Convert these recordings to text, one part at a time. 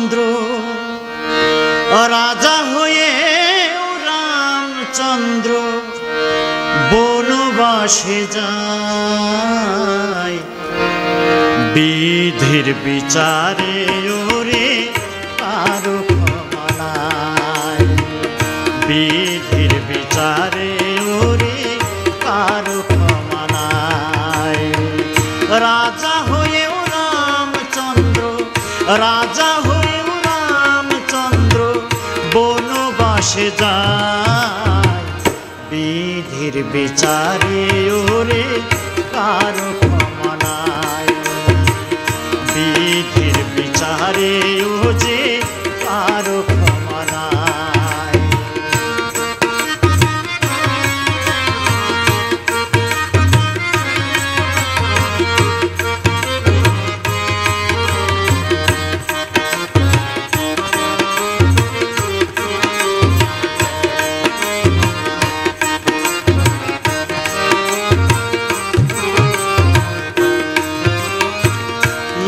রামচন্দ্র রাজা হয়ে রামচন্দ্র বনবাসে যায়। বিধির বিচারে ওরে কারো ক্ষমা নাই, বিধির বিচারে ওরে কারো ক্ষমা নাই। রাজা হয়েও রামচন্দ্র, রাজা হয়েও রামচন্দ্র বনবাসে যায়। বিধির বিচারে ওরে কারো ক্ষমা নাই, বিধির বিচারে ও যে কারো ক্ষমা নাই।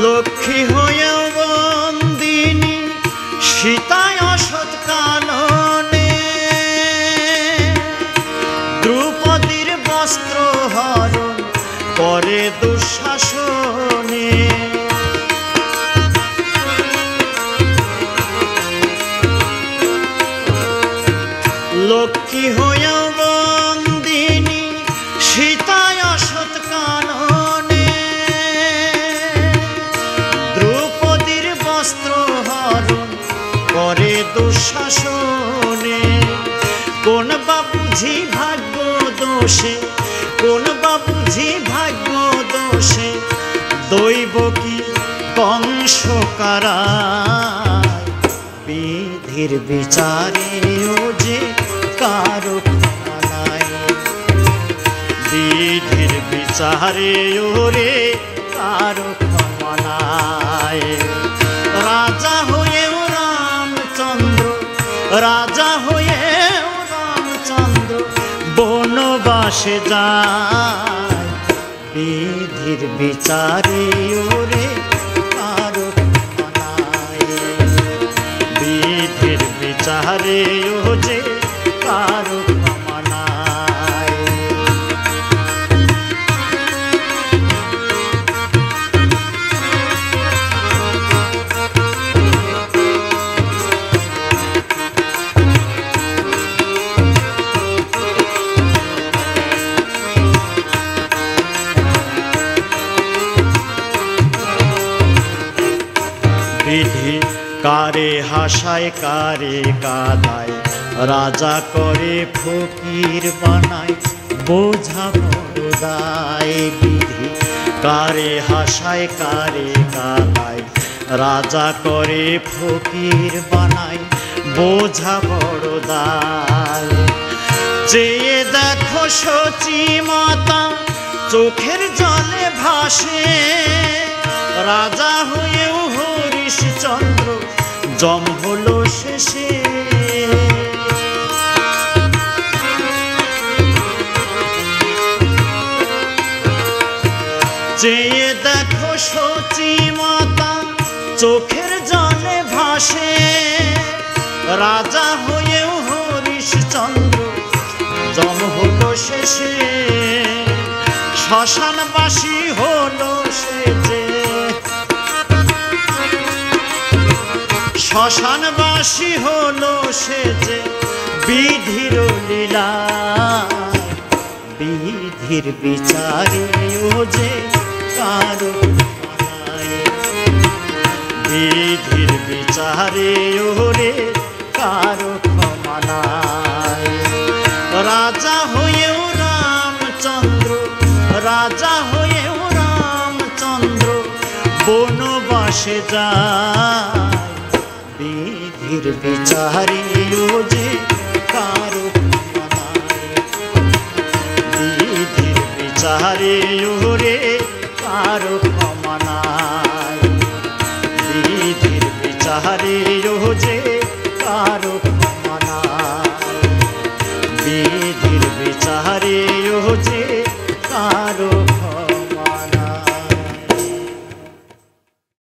লক্ষ্মী হয়েও বন্দিনী সীতায় অসৎ কাননে, দ্রৌপদীর বস্ত্র হরণ করে দুঃশাসনে। লক্ষ্মী হয়েও বন্দিনী সীতায় অসৎ কাননে, দ্রৌপদীর বস্ত্র হরণ করে দুঃশাসনে। কোন বা বুঝি ভাগ্য দোষে, কোন বা বুঝি ভাগ্য দোষে দৈব কি কংস কারায়। বিধির বিচারে ও যে কারো ক্ষমা নাই, বিধির বিচারে ওরে কারো ক্ষমা নাই। রাজা হয়েও রামচন্দ্র, রাজা হয়েও রামচন্দ্র বনবাসে যায়। বিধির বিচারে ওরে কারো ক্ষমা নাই, বিধির বিচারে ও যে কারো ক্ষমা নাই। বিধি কারে হাসায় কারে কাদায়, রাজা করে ফকির বানায় বোঝা বড় দায়। বিধি কারে হাসায় কারে কাদায়, রাজা করে ফকির বানায় বোঝা বড় দায়। চেয়ে দেখো সচি মাতা চোখের জলে ভাসে, রাজা হয়েও হরিশচন্দ্র জম হলো শেষে। চেয়ে দেখো সচি মাতা চোখের জলে ভাসে, রাজা হয়েও হরিশচন্দ্র জম হলো শেষে। শ্মশানবাসী হলো সে যে, শ্মশানবাসী হলো সে যে বিধির লীলা। বিধির বিচারে ও যে কারো ক্ষমা নাই, বিধির বিচারে ওরে কারো ক্ষমা নাই। রাজা হয়েও রামচন্দ্র, রাজা হয়েও রামচন্দ্র বনবাসে যায়। বিধির বিচারে ও যে কারো ক্ষমা নাই, বিধির বিচারে ওরে কারো ক্ষমা নাই, বিধির বিচারে ও যে কারো